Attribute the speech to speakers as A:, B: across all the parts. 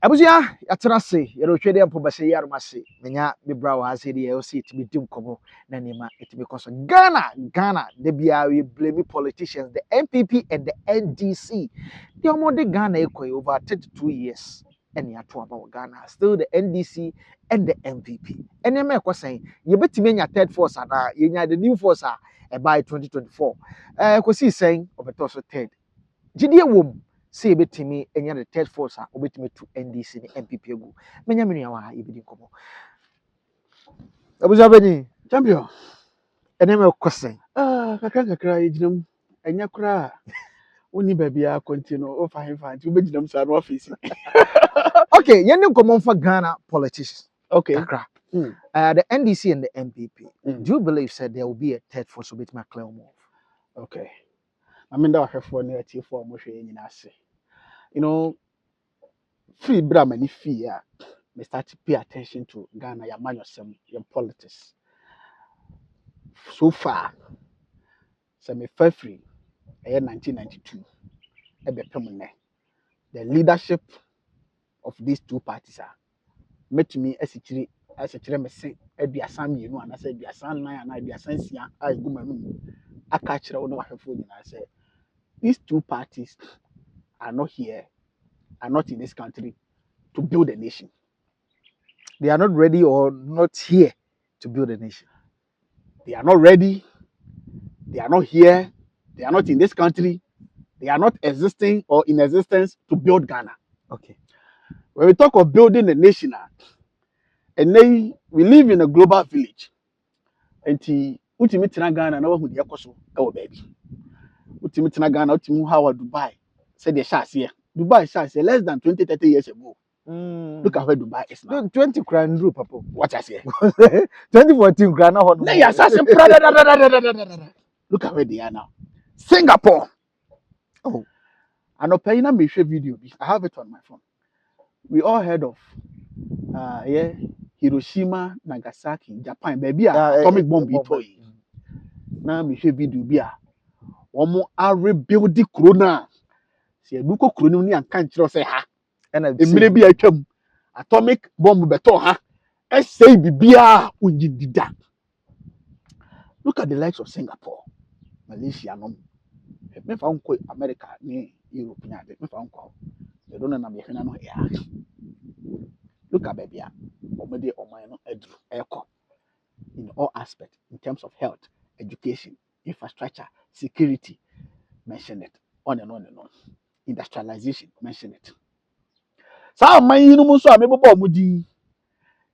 A: Abuja yatena se yero twede ampo base yarma se menya me bra wa ase de ye o se itimi dim komo na nema itimi koso Ghana de bia we blame politicians the NPP and the NDC the omode Ghana ekoi over 32 years any ato about Ghana still the NDC and the NPP enema ekosan ye betimi nya third force ana ye nya the new force by 2024 kosi sen obeto so third gidie wom say betimi enya the third force obetimi to NDC ni MPP egu menya menua wa ibidi komo abuja beni
B: Champion.
A: enema kwesen
B: Kakra yijinam enya kura woni baabi continue o fine nti ubejinam sa no office.
A: okay yeni komo for Ghana politicians
B: Okay.
A: kakra the NDC and the MPP do you believe said there will be a third force obetimi clear move?
B: Okay. I mean that for narrative for mo hwe nyina ase. You know, free bra mani fear. Me start to pay attention to Ghana ya man your politics. So far, so me free 1992 the leadership of these two parties are met me as a chire me say aduasa mienu anase aduasa nan ana aduasa nsia a egu manum aka chire wo no ahwefo nyina say these two parties are not here, are not in this country to build a nation.
A: They are not ready or not here to build a nation.
B: They are not ready, they are not here, they are not in this country, they are not existing or in existence to build Ghana.
A: Okay.
B: When we talk of building a nation, and then we live in a global village. And ultimate Ghana na wahu de yakoso e wo baby. Ultimate Ghana ultimate how Dubai said the shots here. Dubai shots less than 20-30 years ago. Look at where Dubai is now.
A: 20 grand rule, papa.
B: What I say?
A: 2014 grand now.
B: Look at where they are now. Singapore.
A: Oh.
B: And Opayina may share video. I have it on my phone. We all heard of Hiroshima, Nagasaki, Japan. Baby, atomic bomb toy. Now me share video be omo are rebuild the corona. See eduko corona ni anka nkyerɛ sɛ ha.
A: And
B: Emire bi atwam. Atomic bomb beto ha. Say bibia ungidida. Look at the likes of Singapore, Malaysia, no. Me fa unko America ni Europe nya de. Me fa unko. They don't know na me hena no ya. Look at baby omede oman no edru eko in all aspects in terms of health, education, infrastructure, security, mention it on and on and on. Industrialization, mention it. So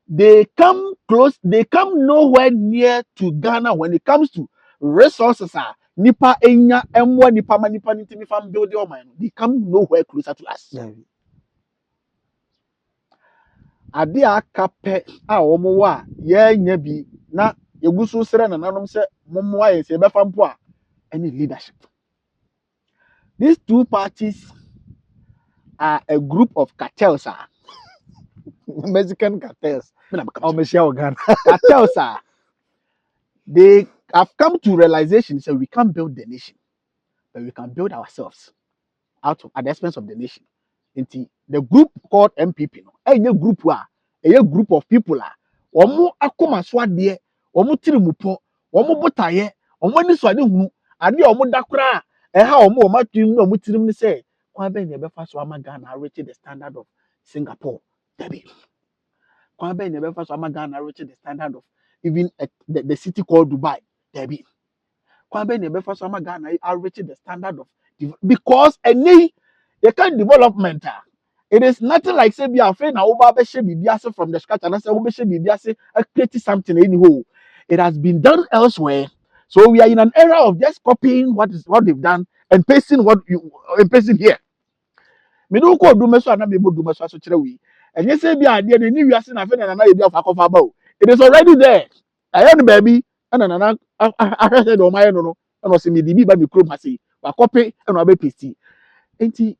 B: they come close, they come nowhere near to Ghana when it comes to resources. Nipa enya emwa nipa manipa nitimi fam build your mind. They come nowhere closer to us.
A: Yeah.
B: Ade akape a omo wa ye nya bi na yegusu sere na nanom se momo aye se befa mpo a any leadership. These two parties are a group of cartels.
A: Mexican cartels. Ghana.
B: Cartels. They have come to realization so we can't build the nation, but we can build ourselves out of at the expense of the nation. The group called MPP, no, a group of people omo akoma so ade, omo tirimupo, omo botaye, omo ni so ade hu, ade omo dakra, ha omo matrim no omo tirim ni say, kwa be ne be fa so Ghana reach the standard of Singapore. Debi. Kwa be ne be fa so Ghana reach the standard of even the city called Dubai. Debi. Kwa be ne be fa so Ghana reach the standard of because any you can development. It is nothing like say be afraid now over be from the scratch and I say be create something anyhow. It has been done elsewhere. So we are in an era of just copying what they've done and pasting here. Me no ko do meso na me bo do meso so kire wi. Enye say be ade na ni wiase na fe na na e bi afa kofa ba o. It is already there. I am baby and na I said o my no no. And o se me di bi ba me krom ha say wa copy and wa be paste.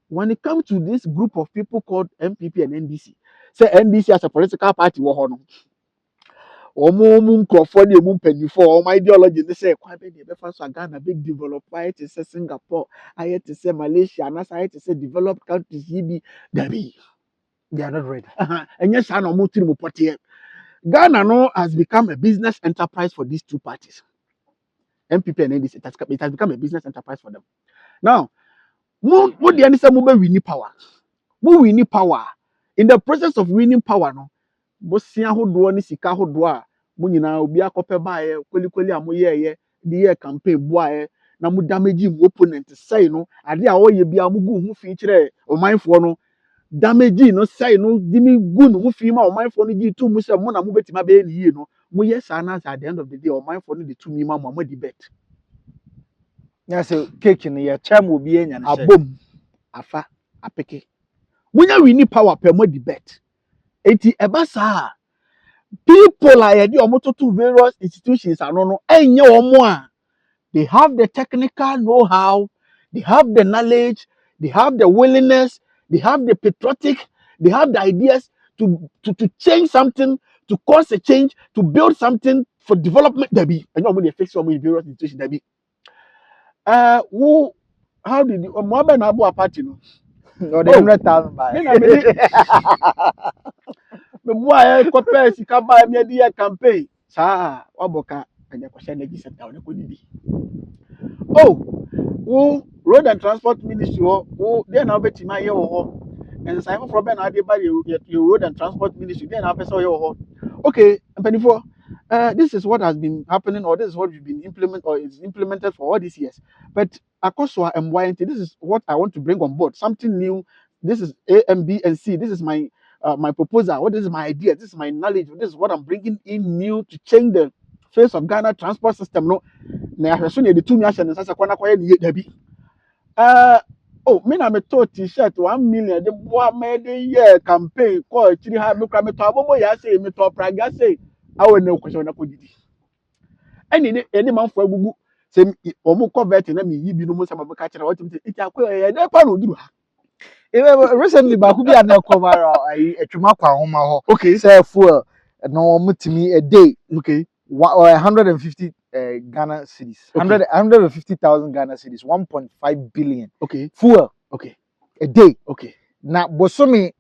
B: When it comes to this group of people called MPP and NDC, say NDC as a political party, my ideology, they say, Ghana, big developer, I to say Singapore, I to say Malaysia, and I to say developed countries, Debbie.
A: They are not ready.
B: And yes, I know more to the Ghana no has become a business enterprise for these two parties. MPP and NDC, it has become a business enterprise for them. Now, what the answer move winning power? Who winning power? In the process of winning power, no, bosia hodoɔ ne sika hodoɔ a mo nyinaa obi akɔpɛ baeɛ kweli a mo yɛɛyɛ de yɛ campaign boaeɛ na mo damage mo opponent sɛe no ade a ɔyɛ bia mo gu ho fi kyerɛ ɔmanfoɔ no damage no sɛe no de me gu no ho fi ma ɔmanfoɔ no gye tu mu sɛ mo na mo betima bɛyɛ ne yie no mo yɛ saa na at the end of the day ɔmanfoɔ no de tu mi ma mo di bet.
A: Yeah, so cake in your charm will be in
B: A boom afa apeke. Munya we need power per mo di bet. Eti eba saa people are the omoto to various institutions and no enye omo a they have the technical know-how, they have the knowledge, they have the willingness, they have the patriotic, they have the ideas to change something, to cause a change, to build something for development. There be and you fix some various institutions there be. Who how did you Mohamed Abu party no?
A: or the 100,000 by
B: Me boy ko sika ba me di campaign saa oboka anya kwahye na gisa down ko didi. Oh, who road and transport ministry who then now betima ye wo and sai for ben ade ba your road and transport ministry then now person ye wo. Okay, Mpanifo, this is what has been happening or this is what we've been implement or is implemented for all these years. But Akosua and YNT, this is what I want to bring on board, something new. This is A and B and C. This is my my proposal. What is my idea? This is my knowledge. This is what I'm bringing in new to change the face of Ghana transport system. No, na ahweso ne de tumi ahye ne sasa kwana kwaye ne dabi. Oh, me na me to t-shirt 1 million de boa me de ye campaign call chiri ha me kra me to abobo ya say me to praga say awo ne kwese na kodidi. Eni manfo agugu say omo convert na me yi bi no mo sama be ka kire what me iti akoye ye de pa no duru ha.
A: Recently, Bakubi and Nakomara, I Chumakwa Homa,
B: Okay,
A: say fuel, no mutimi a day,
B: okay,
A: or 150 Ghana cities, 150,000 Ghana cities, 1.5 billion.
B: okay,
A: Fuel,
B: okay,
A: a day.
B: okay.
A: Now, Bosomi,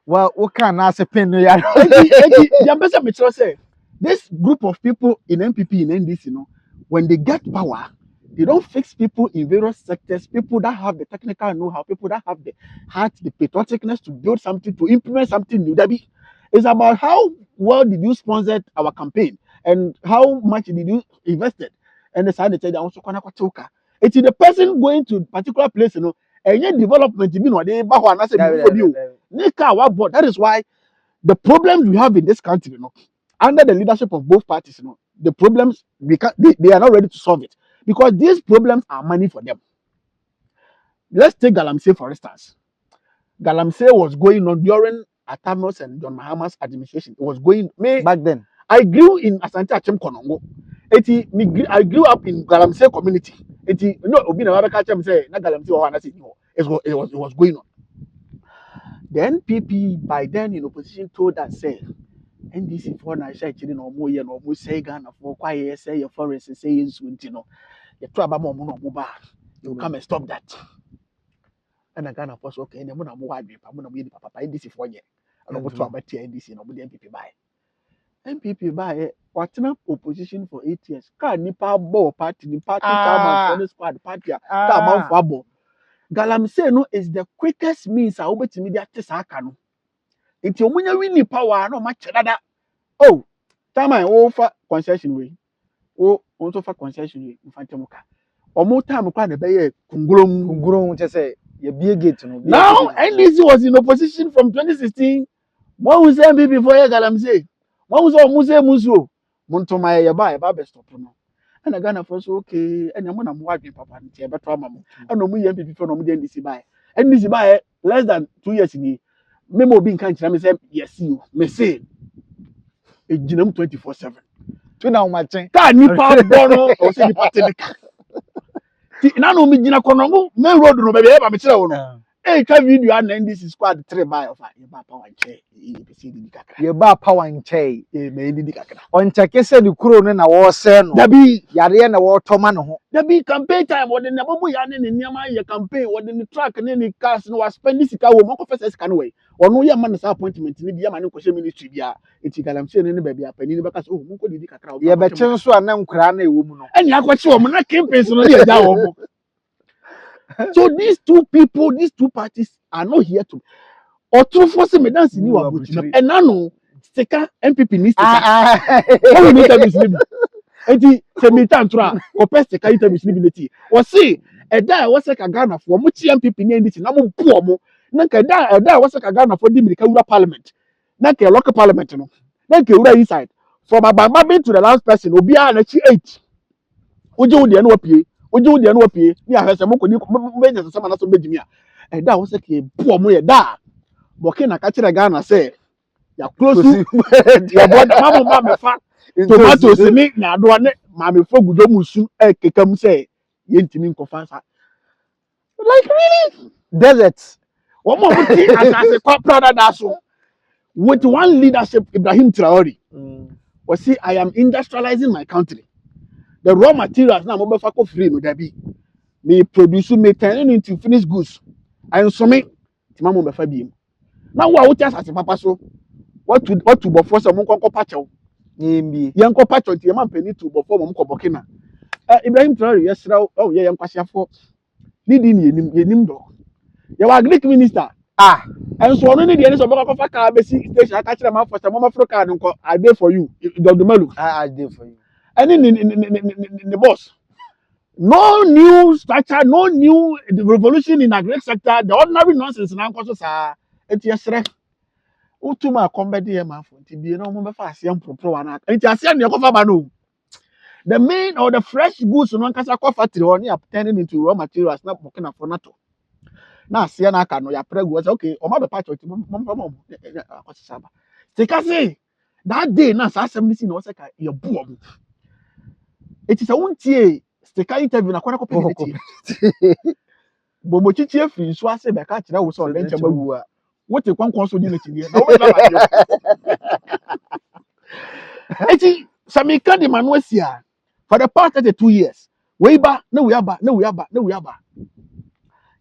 A: well, what can I say? Pen,
B: The ambassador say this group of people in MPP in NDC, you know, when they get power, they don't fix people in various sectors, people that have the technical know-how, people that have the heart, the patrioticness to build something, to implement something new. Debbie, it's about how well did you sponsor our campaign and how much did you invested. And the side they tell also it's the person going to particular place, you know, and yet development, you know, they that is why the problems we have in this country, you know, under the leadership of both parties, you know, the problems they are not ready to solve it because these problems are money for them. Let's take Galamsey for instance. Galamsey was going on during Atanos and John Mahama's administration. It was going
A: back then.
B: I grew in Asante Achem Konongo. I grew up in Galamsey community. You know, Obi na Wabeka Achem say na Galamsey wa na say it was going on. The NPP by then in opposition told us say NDC for na share chiri no mo ye no mo say Ghana for kwaye say your forest say you know the trouble mo no mo ba you come and stop that and Ghana for okay and mo na mo wa adwepa mo na mo ye papa NDC for ye and mo to abati NDC no mo the NPP buy watena opposition for 8 years ka nipa bo party ni party chairman for the squad party ka man for abo Galamsey no is the quickest means a obetimi dey atesa aka no nti omunya win power no ma chedada. Oh, time Ofa concession way. Oh, also for concession way. Infantemuka. Or more time, quite a bay,
A: Kungurung just say, you be a gate.
B: Now, NDC was in opposition from 2016. What was MPP before Galamsey? What was all Muse Musu? Montomaya Yabai, Babes Topono. And I got first okay, and I'm going to watch Papa and Tia Batrama. I know me MPP for no NDC by. NDC by less than 2 years in Memo being kind to say, yes, you may say. Ejinam 24/7.
A: Twina umachen.
B: Ka nipa bono o se nipa tedeka. Ti na no mi gina kono mo main road no be e ba me kire wo no. eh twa video and NDC squad 3 by of you ba power chair EPC di kakra
A: ye ba power nchei
B: eh me di kakra
A: on cheke se ni kuro ne na wo se no
B: dabi
A: yare na wo toma no ho
B: dabi campaign time what the bobo ya ne niam ye campaign what the track ne ni cars no was spend sika wo mo ko first sika no way ono ye man sa appointment ni bia ma ne ko she ministry bia eti galamse ne ba bia pani ni baka so mo ko di kakra
A: ye be chen so ana nkura na ewo mu no
B: eni akwachi wo mo na campaign so no ye ja wo mo. So these two people, these two parties are not here to. Or true for some dance in your butcher. And now, no, sticker MPP needs to. What we need to be sleeping. Eti se mi tantra ko peste ka ita mislibility o si eda wo se ka Ghana for mo chi MPP ni nditi na mo buo mo na ka eda wo se ka Ghana for di mirika wura parliament na ka local parliament no na ka wura inside from abamba to the last person obi a na chi 8 oje wo de na opie oje wo de na opie ni ahese mo ko ni me nya sesama na so begimi a eda wo se ka buo mo ye da Burkina ka kire Ghana say ya close ya border mama me fa tomatoes ni na do ne ma me fo gudo musu e kekam say yentimi nkofa sa like really
A: desert
B: one more muti asase kwa brother da so with one leadership Ibrahim Traore we see I am industrializing my country the raw materials na mo be fa ko free no da bi me produce me turn into finished goods and so me ti mama be fa bi na wo a wo ti asase papa so what to before some konko pacho
A: yembi
B: yenko pacho ti man peni to before mom ko Burkina Ibrahim Traore yesra oh ye yankwasiafo ni di ni yenim do ye wa Greek minister enso ono ni di eni so beko fa ka besi station aka kire man for some Africa nko I dey for you Dr. Melu
A: I dey for you
B: any the boss no new structure no new revolution in agri sector the ordinary nonsense na nko so sa eti yesre utuma kombedi e mafo nti bie no mo be fa ase empropro wana nti ase ne kofa ba no the main or the fresh goods no nkasa ko factory on ya turning into raw materials na Burkina for nato na ase na aka no ya prego say okay o ma be patch nti mo akwasa ba tikasi that day na sa asem ni si na o se ka ye buo mo eti sa wontie stika interview na kwana ko pedi bo mo chichi afiri nso ase be ka kire wo so le nche mawu a what a quanquan so dinner na wo ba eti samika de manuasia for the past 32 years we ba na we aba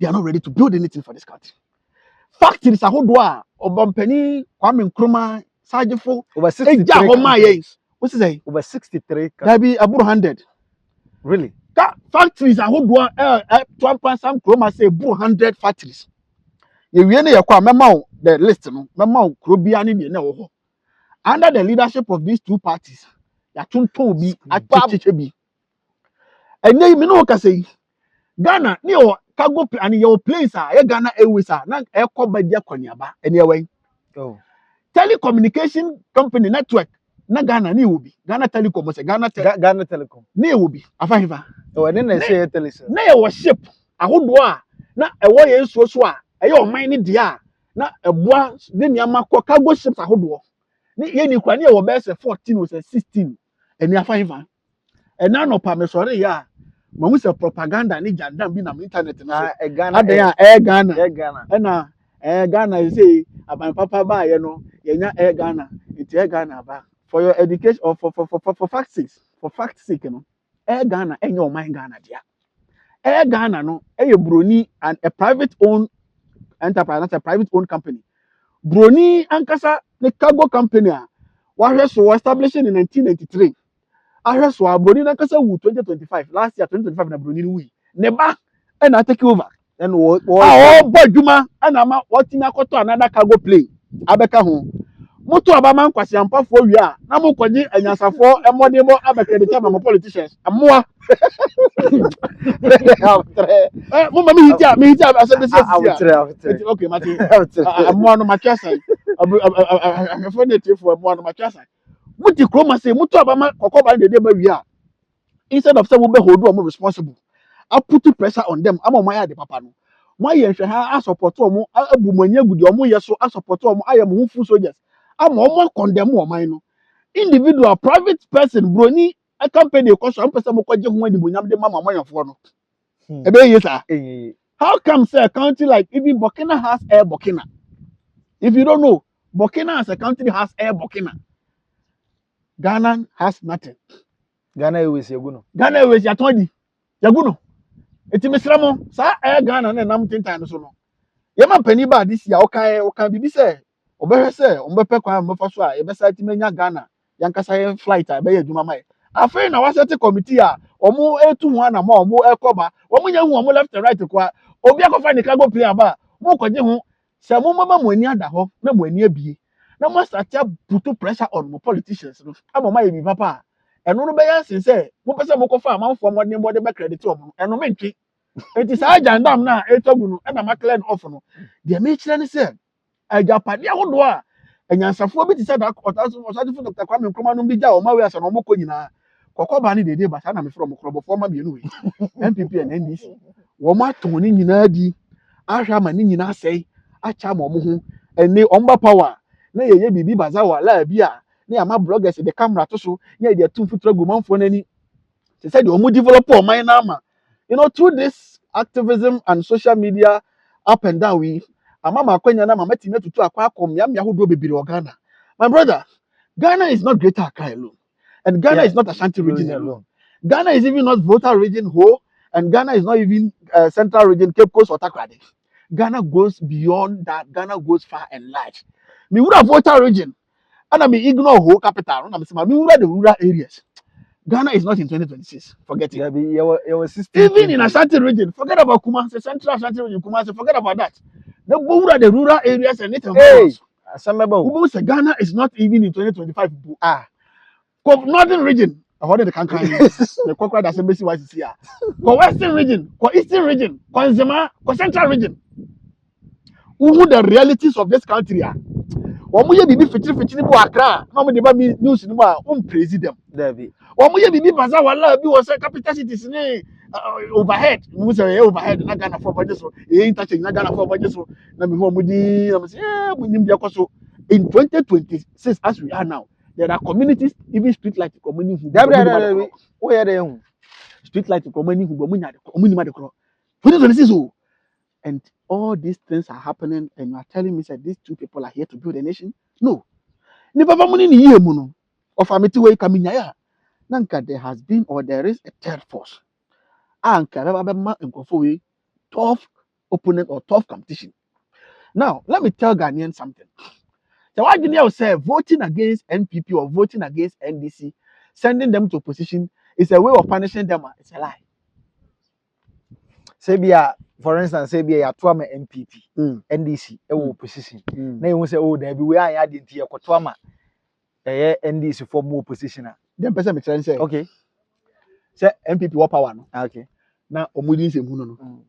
B: they are not ready to build anything for this country factories ahodo a obampani Kwame Nkrumah Sajifo
A: over 63
B: eja ho ma yes what is say
A: over 63
B: that be aburo 100
A: really
B: ka factories ahodo twampa Sam Nkrumah say aburo 100 factories ye wie na ye kwa mema the list no mema kro bia ne de na wo ho under the leadership of these two parties ya tonton bi achecheche bi enye mi no ka say Ghana ni o cargo and your place a Ghana Airways na e ko ba dia kwaniaba ene ewen
A: oh
B: telecommunication company network na Ghana ni obi Ghana Telecom say Ghana
A: Telecom
B: ni obi afahifa
A: oh ene na say telecom
B: na ye wo ship ahodo a na e wo ye nsuo so a e ye oman ni dia na eboa de niama ko cargo ships ahodo ni ye ni kwa ni e wo be say 14 or 16 ene afahifa ena no pa me sori ya mamu se propaganda ni jandam bi na internet no so
A: Ghana
B: adan a Ghana ena Ghana say aban papa ba ye no ye nya Ghana it Ghana ba for your education or for facts sake no Ghana enya o man Ghana dia Ghana no e broni and a private owned enterprise not a private owned company broni ankasa the cargo company a was established in 1993 ahwe so abroni na kasa wu 2025 last year 2025 na broni wu ne ba na take over
A: and what
B: bo adwuma na ma watimi akoto another cargo plane abeka ho moto abama nkwase ampafo wi a na mo kwaji anyasafo emode mo abeka de chama politicians amoa mo ma mi hiti asede sisi okay mati amoa no matwasa afo ne tifo amoa no matwasa muti kroma say moto abama kokoba de ba wi a instead of say we be hold them responsible I put pressure on them am my the papa no my yen hwe ha support them abu manya gudi omo yeso support them ayam hu full soldiers am omo condemn oman no individual private person broni a company ko so am person mo kwaje hu ani bonyam de mama moyafo no ebe yesa How come say a country like even Burkina has Air Burkina? If you don't know, Burkina as a country has Air Burkina. Ghana has nothing.
A: Ghana Airways Yaguno.
B: Ghana Airways yatodi. Yaguno. Eti mesramo sa Air Ghana na nam tintan so no. Yema pani ba this year okan bibi say obehwe say ombepe kwan mbefa so a yebesa ti menya Ghana yankasa ye flight a be adwuma mai. Afei na wasete committee a omo etu ho na ma omo ekoba omo nya hu omo left and right kwa obi akofa ni cargo plane aba mo kwaje ho se mo mama mo ani ada ho na mo ani abie na mo start put pressure on mo politicians no ama ma ye bi papa eno no be yansin say mo pese mo kofa amanfo mo de mo de be credit omo eno mentwi enti saa jandam na etogu no na ma clear off no de me kire ne say ajapade ahodo a anyansafo bi ti say da ọtazifo Dr. Kwame Nkrumah no bi ja o ma we asa no mo ko nyina kokoba ni dede ba sa na me fro mo krobofo ma bienu we NPP and NDC wo ma ton ni nyina di ahwa ma ni nyina sei acha ma mo ho ene omba power na ye bibi baza wala bi a na ya ma bloggers de camera to so na ye tu futura go manfo nani they said the develop my nama. You know, through this activism and social media up and down, we amama kwenya na mama time tutu akwa kom yam yahudo bebiri o Ghana. My brother, Ghana is not Greater Accra alone. And Ghana is not Ashanti region alone. Ghana is even not Volta region whole, and Ghana is not even Central region, Cape Coast or Takrady. Ghana goes beyond that. Ghana goes far and large. Me would have Volta region, and I mean ignore whole capital. I'm saying me would have the rural areas. Ghana is not in 2026. Forget it.
A: Yeah, your
B: Even in Ashanti region, forget about Kumasi, Central Ashanti region, Kumasi, forget about that. The rural areas and native
A: hey,
B: Ghana is not even in 2025. Northern region, I heard the country. The Kokra that's embassy was here. Western region, Eastern region, Zema, Central region. Who the realities of this country are? Omo ye bibi fitiri bu Accra, na mo de ba mi news ni mo a praise them.
A: David.
B: Omo ye bibi baza wala bi was capital cities ni overhead. Mo say overhead na Ghana for budget so. Interchange na Ghana for budget so. Na me mo di na mo say mo nim dia so. In 2026 as we are now, there are communities even street light community
A: David, where are they?
B: Street light community who mo nya de community ma de kro. 2026 oh. And all these things are happening, and you are telling me that these two people are here to build a nation? No. Never money ni ye muno. Of amiti way kaminya. Nanka there has been or there is a third force. Anka ma nkofo tough opponent or tough competition. Now, let me tell Ghanaians something. So why do you say voting against NPP or voting against NDC, sending them to opposition is a way of punishing them? It's a lie.
A: Sebia, for instance, Sebia, ya tuama MPP, NDC, opposition. Na you say, oh, there be where I add into your tuama, NDC for more opposition.
B: Then person me say,
A: okay,
B: say MPP what power no?
A: Okay.
B: Now omudi se hunu no.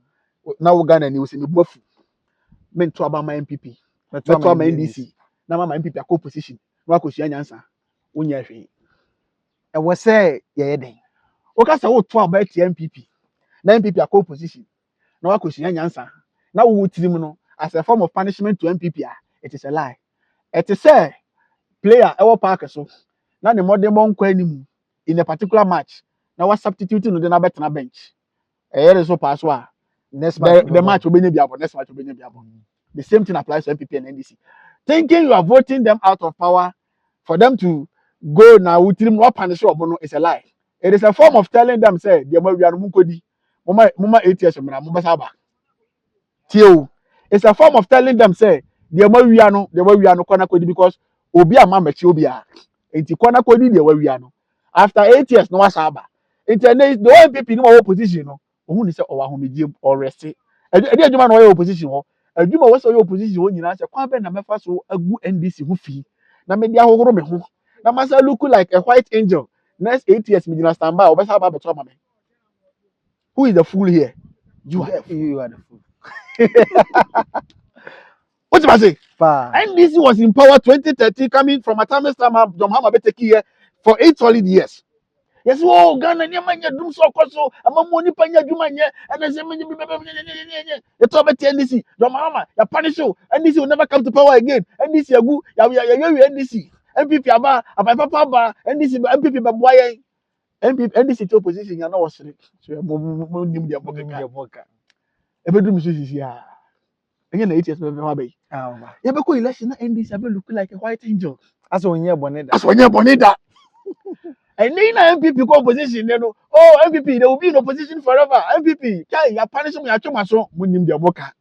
B: Now Ghana ni we say me bofu. Men to aba my MPP. Me to aba my NDC. Na ma MPP akọ opposition. No akosua nyansa. Wonya hwe.
A: E wo say ye den.
B: O ka say wo to aba ti MPP. Na MPP akọ opposition. Na akosua nyansa. Na wo tirim no as a form of punishment to MPP. It is a lie. It is say player e wo park so. Na ne modern bon kwa animu in a particular match. Na wa substitute no de na betena bench. Here so pass wa. Next match the match obenya biabo. Next match obenya biabo. The same thing applies to MPP and NDC. Thinking you are voting them out of power for them to go now with him what punish obono is a lie. It is a form of telling them say the we are mukodi. Mama 8 years from now, Mubasaba. Tio. It's a form of telling them say the we are no corner kodi because obi ama mechi obi a. Enti corner kodi the we are no. After 8 years no wasaba. Internet the one people no opposition no. Ohun ni say owa homedie or rest. E dey adwuma no opposition ho. Adwuma wo say opposition ho nyina say kwan be na mefa so agu NDC ho fi. Na me dia hohoro me ho. Na masa look like a white angel. Next 8 years me gina stand by obesa ba beto mama. Who is the fool here? You are
A: the fool.
B: What do I say? NDC was in power 2013 coming from a time John Hama Beteki here for 8 solid years. Yes, oh, Ghana, Yamanya, Dum so koso, Amamoni Panya Jumanya, and as the top at NDC, Domama, ya punish you, NDC will never come to power again. NDC, Yagu, NDC, MPP Aba, Papa, NDC, MPP Babuay, MPP, NDC to opposition, you know what's it. So, A bedroom is here. Again, 8 years, baby.
A: Ah,
B: You ever go election and this, I look like a white angel.
A: as on your bonnet.
B: That's when you're bonita. And then MPP composition, you know. Oh, MPP, they will be in opposition forever. MPP, yeah, you're punishing me. I told my son, Munim de Boca.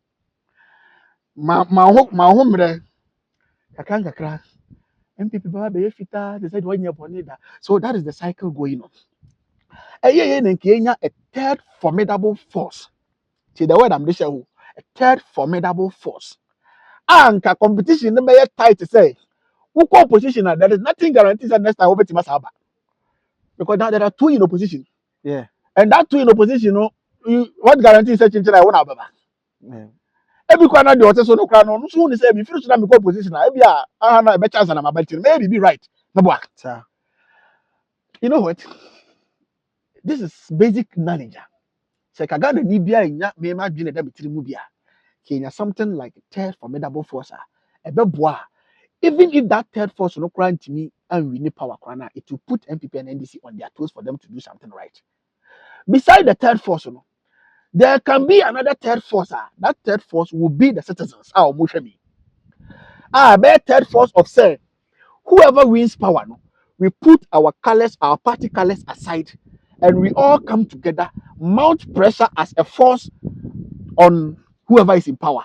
B: My home there. Kakanga MPP, baby, fita, they said when you're bonita. So that is the cycle going on. And Kenya, a third formidable force. See the word I'm this a third formidable force. And competition, the mayor tight to say, who opposition, there is nothing guarantees that next time over to Masaba. Because now there are two in opposition.
A: Yeah.
B: And that two in opposition, you know, what guarantees such thing I won't have.
A: Yeah.
B: Every corner the hotel so no crown on soon say if you should have opposition, I be a better chance and I'm about to maybe be right. No,
A: Sir.
B: you know what? This is basic knowledge. Say Kagana Nibia in ya me imagine that between Mubia. Kenya something like third formidable force. A bebois. Even if that third force will not grant to me and we need power corner, it will put MPP and NDC on their toes for them to do something right. Beside the third force, you know, there can be another third force. That third force will be the citizens. Our Mushemi. But third force of say, whoever wins power, no, we put our colors, our party colors aside, and we all come together, mount pressure as a force on whoever is in power.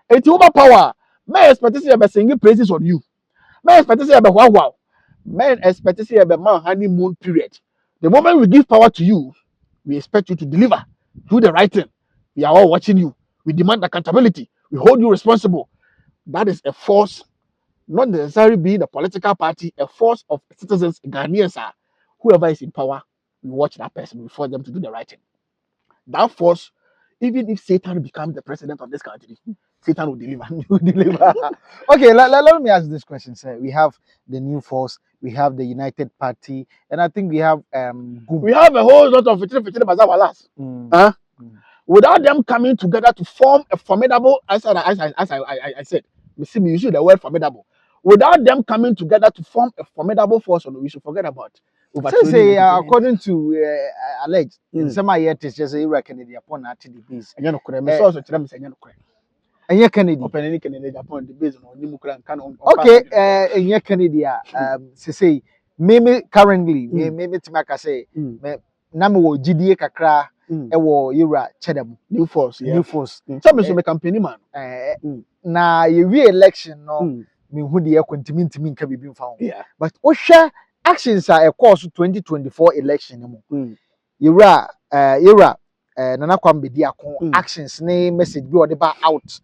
B: And to overpower, may expect to see a singing praises on you. May expect to see a wow. May expect to see a honeymoon period. The moment we give power to you, we expect you to deliver, do the right thing. We are all watching you. We demand accountability. We hold you responsible. That is a force, not necessarily being a political party, a force of citizens, Ghanaians are. Whoever is in power, we watch that person, we force them to do the right thing. That force, even if Satan becomes the president of this country, Satan will deliver.
A: Will deliver. Okay, let me ask this question, sir. We have the new force, we have the United Party, and I think we have GUM.
B: We have a whole lot of fitting bazaar. Huh? Without them coming together to form a formidable, as I said, you use the word formidable. Without them coming together to form a formidable force, we should forget about.
A: Say, according to alleged, in some yet is just a reckon upon at the base.
B: And you know, also to them,
A: and you're Kennedy.
B: Open Kennedy upon the base on Nimukran canon.
A: Okay, and you're Kennedy, say, maybe currently, maybe Timaka say, Namo GDA Kakra. Ewo yura chedem
B: new force
A: some
B: so me campaign man
A: na ye re-election no me hu de yakontimi ntimi nka bibi mfa
B: yeah
A: but o hwe actions are e course 2024 election mu yura nana kwambe di akon actions ne message bi o de ba out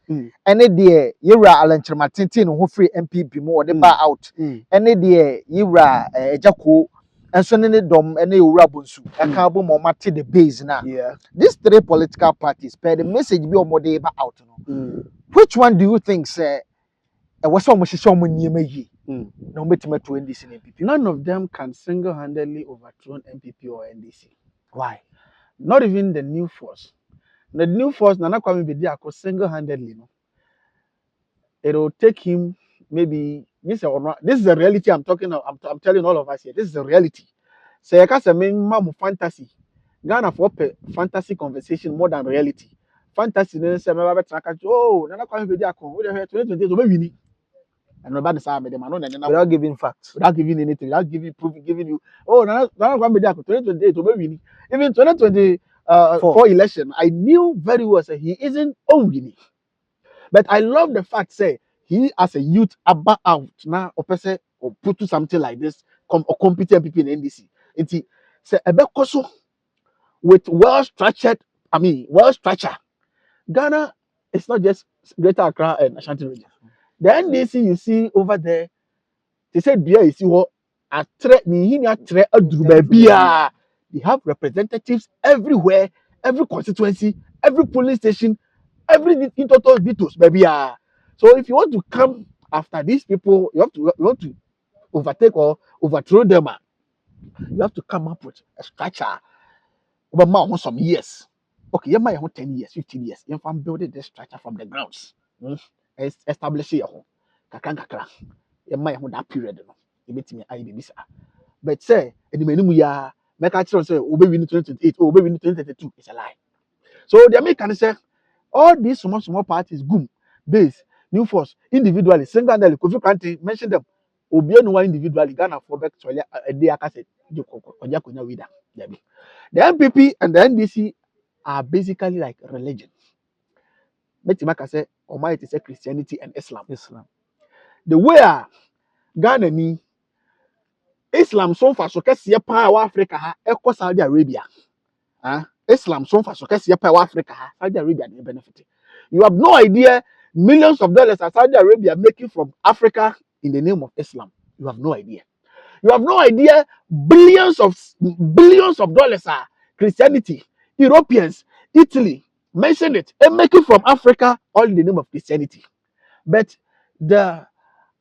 A: ene de yura alanchirma tenten no ho free MPP mu o de ba out ene de yura ejako and so ne dom and ewura bonsu aka abo mo mate the base na these three political parties per the message be omode ba out no which one do you think say e was so much so niema yi na obetima to NDC and NPP?
B: None of them can single-handedly overthrow NPP or NDC.
A: Why?
B: Not even the new force. The new force Nana Kwame Bediako single-handedly, no. It'll take him maybe this is a reality I'm talking about. I'm telling all of us here. This is a reality. So I can't say mamu fantasy. Ghana for fantasy conversation more than reality. Fantasy then say oh Nana Kwame Bediako we dey 2020 to be winning. And nobody say me them
A: without giving facts,
B: without giving anything, without giving proof, giving you Nana Kwame Bediako 2028 to be winning. Even 2024 election, I knew very well say he isn't winning. But I love the fact say he as a youth about out now or person or put to something like this or competent people in NDC. It's say a bekoso with well structured Ghana is not just Greater Accra and Ashanti region. The NDC you see over there, they said you see what they have representatives everywhere, every constituency, every police station, every in total details, baby. So if you want to come after these people, you want to overtake or overthrow them. You have to come up with a structure over some years. Okay, you might have 10 years, 15 years. You can build this structure from the grounds. Establish your home. You might have that period. You meet me, I did this. But say, in the menu, ya make a say, obey 2028, obey 2032. It's a lie. So the American say, all these small parties, GUM, base, New Force, individually, single-handedly, Kofi Kante, mention them. Obiano individually, Ghana for back to a day, I said, the MPP and the NDC are basically like religion. Metimaka say, Almighty say Christianity and Islam. The way Ghana ni Islam so far so kesiye pa wa Africa ha eko Saudi Arabia. Islam so far so kesiye pa wa Africa ha Saudi Arabia dey benefit. You have no idea millions of dollars are Saudi Arabia making from Africa in the name of Islam. You have no idea. You have no idea billions of dollars are Christianity, Europeans, Italy, mention it, and making from Africa all in the name of Christianity. But the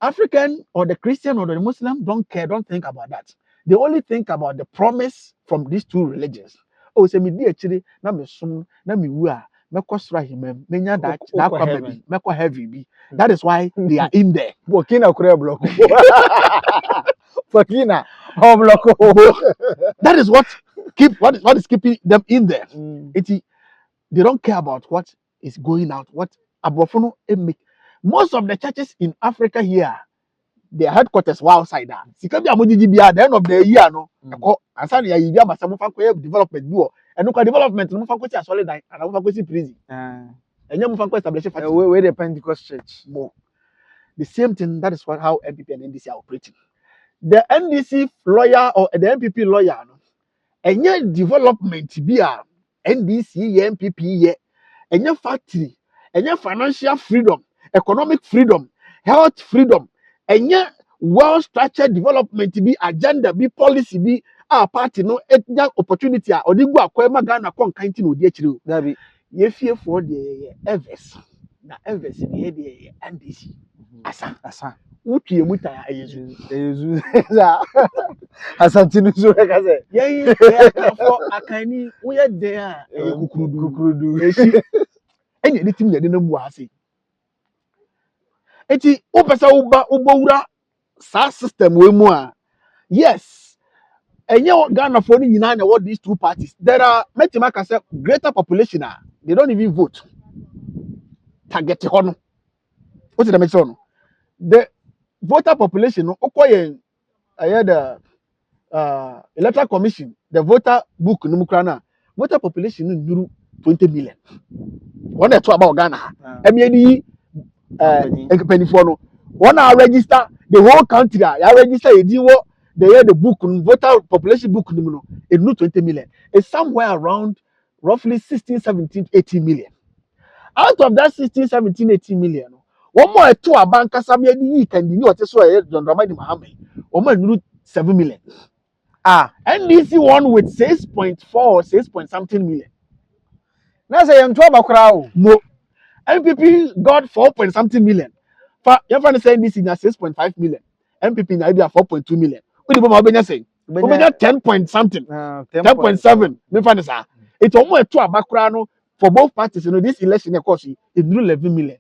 B: African or the Christian or the Muslim don't care, don't think about that. They only think about the promise from these two religions. Oh, say me dear actually, na me sum, na me wua, me kosra himem, me nya that heaven, me ko heavy be. That is why they are in there.
A: Burkina Kure block. Burkina block.
B: That is what is keeping them in there. They don't care about what is going out, what Abrofono make. Most of the churches in Africa here, their headquarters were outside that. Sikabi amudi bi at the end of the year, no. Answer ya yibi abasa mo fanko development do. And no development no fanko ti solid and no fanko si prison. Enye mo fanko establish factory.
A: Where the Pentecost church.
B: More. The same thing, that is how MPP and NDC are operating. The NDC lawyer or the MPP lawyer, no. Enye development be a NDC, MPP, enye factory, enye financial freedom, economic freedom, health freedom, enye well-structured development be agenda, be policy, be our party, no opportunity, or the go akwa Ghana kon kanti no die chiri.
A: That be
B: ye fear for the Evers. Na Evers in the NDC. Asa. Uti emuta
A: Yezu. Asantinu so ka say.
B: Yeah, for akani we there kukurudu. Enye ni tim de na mu ase. Eti o pesa ubowura sa system we mu a. Yes. Enye Ghana for ni nyina na what these two parties. There are metimaka say greater population they don't even vote. Target hono. What did I mention? The voter population no okoye the electoral commission, the voter book numukra voter population no 20 million. One talk about Ghana. Emiedi penny for no. One register the whole country. Ya register the book voter population book no 20 million. It's somewhere around roughly 16, 17, 18 million. Out of that 16, 17, 18 million, one more to a bank Sabiadi can you what so John Ramadi Mohammed. 7 million. NDC one with 6.4 or 6 point something million.
A: Now say I'm 12 crowd.
B: No. MPP got 4 point something million. For your friend saying this in 6.5 million. MPP in idea 4.2 million. What do you say? 10 point something. 10.7. Me find this. It's almost to a background for both parties. You know, this election, of course, it drew 11 million.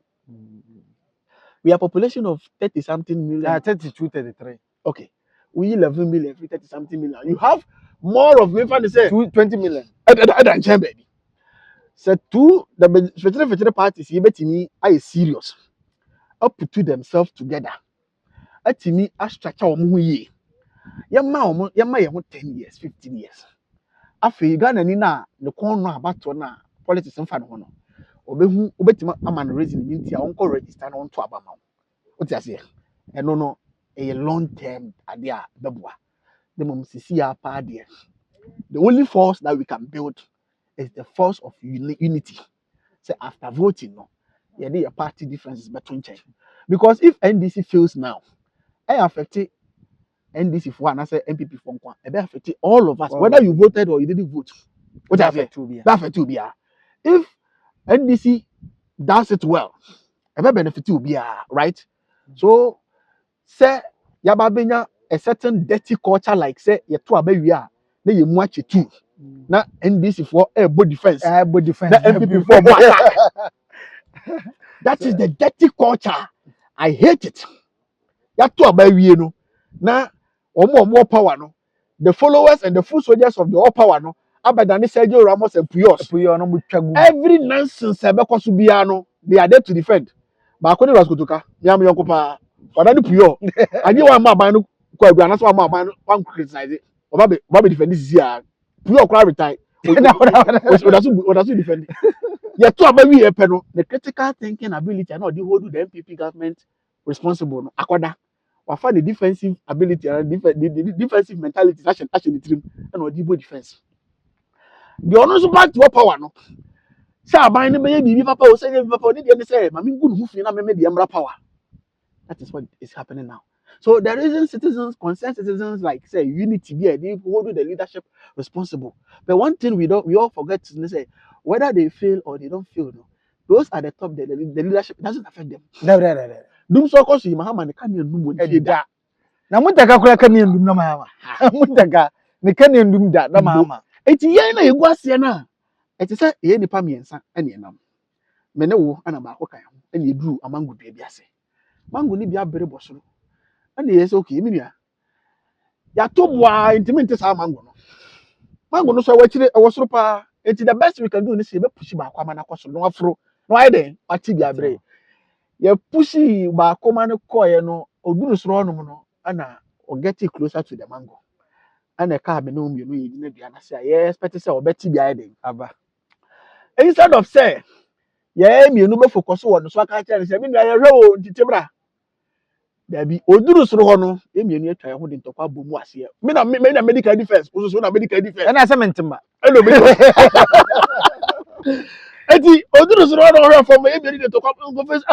B: We have a population of 30 something million.
A: 32, 33.
B: Okay. We 11 million, 30 something million. You have more of me find say
A: 20 million.
B: Baby. So two the parties you bet me are serious. Up to themselves together. At me a structure ye. Yama 10 years, 15 years. After Ghana ni na the corner about na politics and fan hono. Obehu obetima aman raising inti a onko register na onto abama. What you say? And no a long term idea bebwa. The mum sisi ya pa there. The only force that we can build is the force of unity. So after voting, no, yeah, the party differences between change. Because if NDC fails now, it affects NDC for and I say MPP for one, it affects all of us, whether you voted or you didn't vote. What I say, that affects you. If NDC does it well, it benefit you, right? So, say yababenya a certain dirty culture like say you two abewia, then you watch it too. Na NDC for body defense.
A: Body defense.
B: Na MPP for attack. That is the dirty culture. I hate it. Ya two abawie no. Na omo power no. The followers and the full soldiers of the all power no Abedani Sergio Ramos and Puyos.
A: Puyo no mutwagu.
B: Every nonsense Sebekosu Biano, they are there to defend. But according to Raskutuka, Yam Yokopa, Wadani Puyo, I knew one man, that's why my man one criticize it. Bobby defend this year. Puyo cry retire. What does he defend? Yeah, two baby a panel. The critical thinking ability and not the whole the MPP government responsible. Akwada. We find the defensive ability and the defensive mentality actually the team and not the defense. The honors back to power no. Say aban ne be bibi papa o say bibi papa oni dey say mama good who fi na me the emra power. That is what is happening now. So there isn't citizens, concerned citizens like say unity be they hold the leadership responsible. But one thing we all forget to say whether they fail or they don't fail. No, those at the top the leadership doesn't affect them.
A: No.
B: Dum so cause Mahama ne kan yendum won
A: Da. Na mutaka kura kan yendum na mahama. Mutaka ne kan yendum da na mahama.
B: Eti yen na yegu ase na. Eti say ye nipa miensa ene enam. Me ne wo ana ba ko kan ho. Ene eduru amango dua bi ase. Mango ni bi abere bosoro. Ene yes okay me nua. Ya to boa intimi nte sa mango no. Mango no so wachire e wosoro pa. Eti the best we can do is be push ba kwa mana kwaso no afro. No aye den ati bi abere. Ye pushi ba kwa mana koye no oduru soro no no ana o get it closer to the mango. Ana ka be no mienu yi na dua na say ye expect say obeti bi aye den aba. Instead of say yeah, me no be focus on so aka tell say me no ye hwe o ntitibra. Da bi oduru soro ho no, e me no atwa ho de ntokwa bomu ase. Me na medical defense, so na medical defense.
A: Na say mentima.
B: Hello me. Eti oduru soro no hwe for me e me de ntokwa confess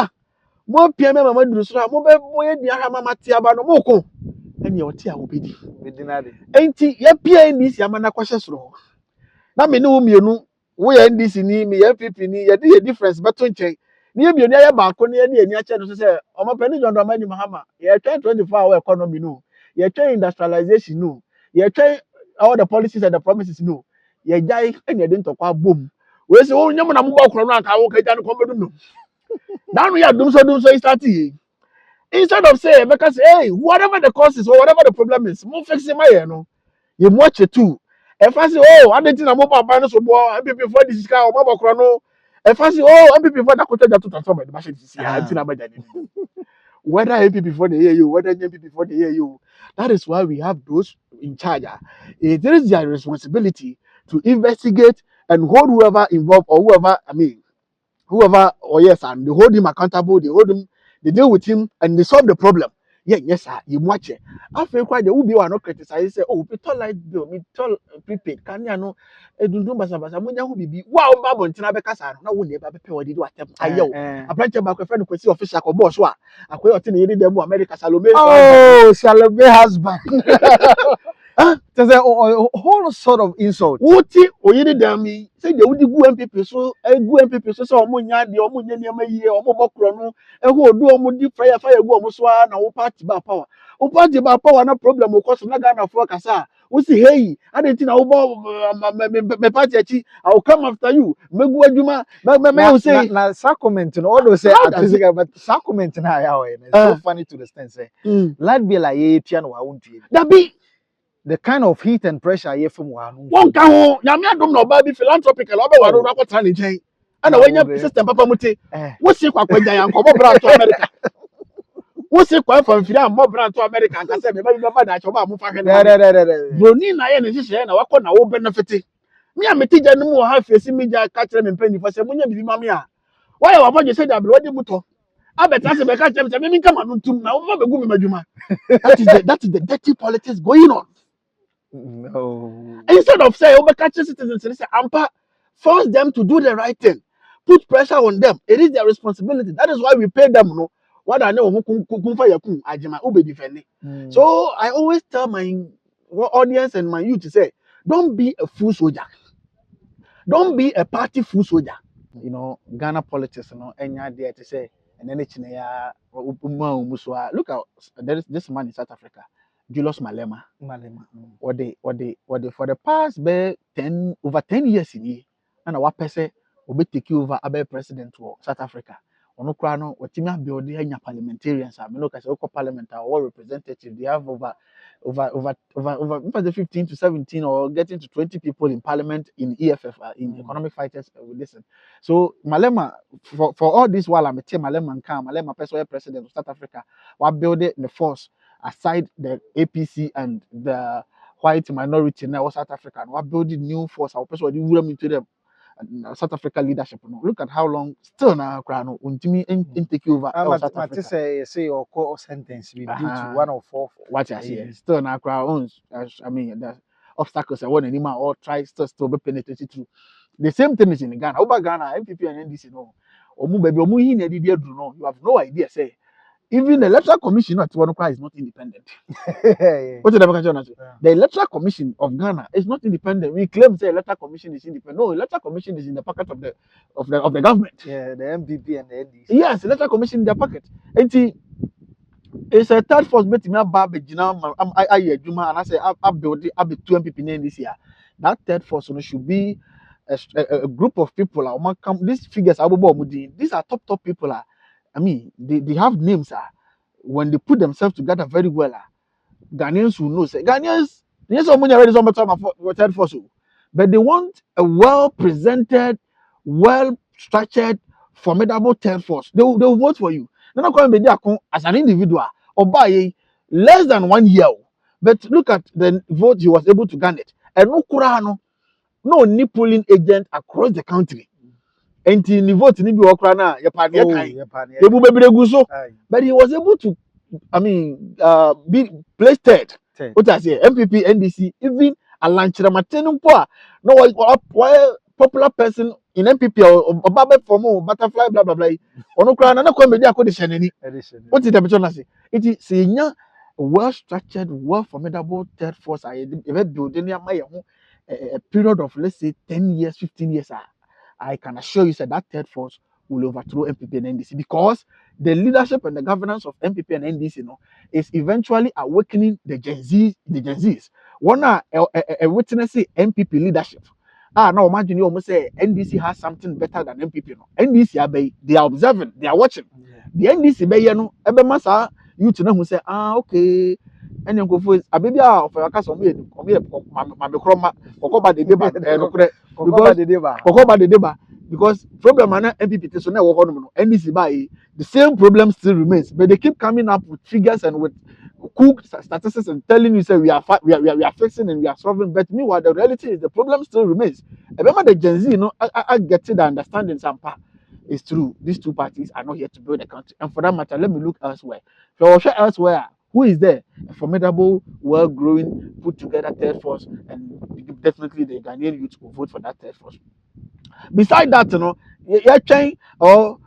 B: mo pia me mama duru soro mo be mo ye dia ha mama ti aba no mo ko. Eni o ti a wo bedi.
A: Bedi na de.
B: Enti ye pia ni si ama na kwahye soro ho. Na me ne wo mienu wo ye NDC ni me ye FPP ni ye dey difference beto nchen ni ye mienu ya baako ni ye ni eni ache no say omo pani John Dramani Mahama ye try 24 hour economy no ye try industrialization no ye try all the policies and the promises no ye jai eni de ntokwa bom we say wo nyam na mo ba kro no aka wo kaja no kombedu no na no ya dum so e start here instead of say because hey whatever the cause is or whatever the problem is mo fix it my no you watch it too. If I say, oh, I didn't know about buying so more, MPP for this is car, Mama Crono. If I say, oh, MPP for that could to transform the machine, whether MPP for the year you, whether MPP for the year you. That is why we have those in charge. It is their responsibility to investigate and hold whoever involved or whoever, whoever, or yes, and they hold him accountable, they hold him, they deal with him, and they solve the problem. Yeah, yes, sir, you watch it. I feel quite the Ubi are not criticizing, say, oh, we told light bill, we told prepaid, can you know, Edundum Basabasa, when you will be, wow, Babon, Tinabecasa, no one ever pay what did what I know. A branch of a friend who see official or boss, I quit attending them, America Salome.
A: Oh, Salome husband. There's a whole sort of insult.
B: What or you damn say the would go MPP so a good MPP so Omunya, the Omunya near my year, or Mobocrono, and who do Omudi fire go Muswa, and party by power. O party by power, no problem, of course, not gonna focus. We say, hey, I didn't know my party, I'll come after you. Megua, my say,
A: na sacrament, all those say, but sacrament now, it's so funny to the stand say, lad be like a piano, I won't
B: that be.
A: The kind of heat and pressure here from
B: one can hold Yamia don't know baby philanthropical over what time in Jay. And when your system Papa Muti, what's your quack when I come over to America? What's your quack from Fiam more brand to America? And I said, maybe my father, Bronin, I am and I want to benefit. Me, I'm a teacher, no more half facing me, catch them in penny for some money, Mamma. Why are you said that bloody muto? I bet that's a catch them, I mean, come on to now, that is the dirty politics going on.
A: No.
B: Instead of saying, catching citizens, say, Ampa, force them to do the right thing, put pressure on them. It is their responsibility. That is why we pay them. No, what I know, so I always tell my audience and my youth to say, don't be a fool soldier. Don't be a party fool soldier.
A: You know, Ghana politics, you know, any idea to say, and then it's look out, there is this man in South Africa. Julius Malema. What they for the past over 10 years in here, and our person will be taking over a president to South Africa.
B: ono kra no otimi build anya parliamentarians I mean look as local parliament or representative they have over the 15 to 17 or getting to 20 people in parliament in EFF in economic fighters with this. So Malema for all this while I'm a team Malema and Malema personal president of South Africa, what building the force aside the APC and the white minority now South Africa, what building new force our person into them South Africa leadership. No. Look at how long still now Krano untimi in take over South Africa.
A: Say or call sentence due to one of four.
B: What I see still now Krano I mean the obstacles I want anymore or try still be penetrated through. The same thing is in Ghana. Over Ghana, MPP and NDC no. Omu baby omu hin edi do no. You have no idea say even the electoral commission at Wanokra is not independent. What did I The electoral commission of Ghana is not independent. We claim say electoral commission is independent. No, electoral commission is in the pocket of the government.
A: Yeah, the MPP and the NDC.
B: Yes, electoral commission in their pocket. It's a third force bet me about I Juma and I say I build it be 2 MPP in this year. That third force should be a group of people. These figures these are top people. I mean, they have names. When they put themselves together very well, Ghanaians will know. Say, Ghanaians, yes, I'm ready some time for third force, but they want a well-presented, well-structured, formidable third force. They will vote for you. Then come be there as an individual or by less than 1 year. But look at the vote he was able to garner. And no polling agent across the country. And in the vote ni bi okra na ye pa ne kan ebu bebregu so but he was able to be placed third what I say MPP NDC even Alanchira Matenumpo no why popular person in MPP or Baba for butterfly blah blah blah ono kra na ko media ko de shenani what did the say it is senior well structured well formidable third force I building a period of let's say 10 years 15 years I can assure you that third force will overthrow MPP and NDC because the leadership and the governance of MPP and NDC is eventually awakening the Gen Zs. One are witnessing MPP leadership. Now imagine you almost say NDC has something better than MPP. NDC they are observing, they are watching. The NDC ebe masa youth who say okay. And you go for a baby of a cast of me, because problem MPP so now NDC by the same problem still remains, but they keep coming up with figures and with cool statistics and telling you say we are fixing and we are solving, but meanwhile the reality is the problem still remains. Remember the Gen Z, I get to the understanding some part. It's true. These two parties are not here to build a country, and for that matter, let me look elsewhere. So elsewhere. Who is there? A formidable, well-growing, put-together third force, and definitely the Ghanaian youth will vote for that third force. Besides that, you're trying, or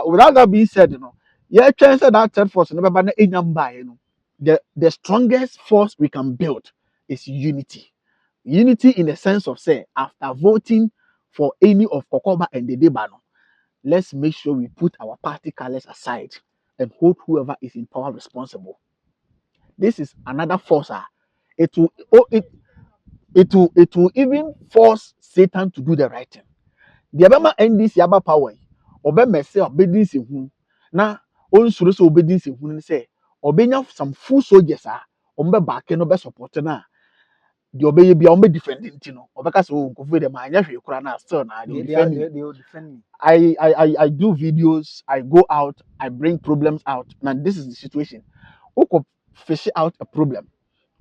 B: without that being said, you're trying to say that third force, the strongest force we can build is unity. Unity in the sense of say, after voting for any of Kokoba and the Debano, let's make sure we put our party colors aside and hold whoever is in power responsible. This is another force. It will even force Satan to do the right thing. The Abema NDC aba power. Obe mese obedience hu. Na onsuro so obedience hu ni say obenya some full soldiers ombe back no be support na. The obey bia ombe defending no. Obeka so nkofu de ma anya hwe kura na still na they defend me. I do videos, I go out, I bring problems out. Now this is the situation. Who could fish out a problem?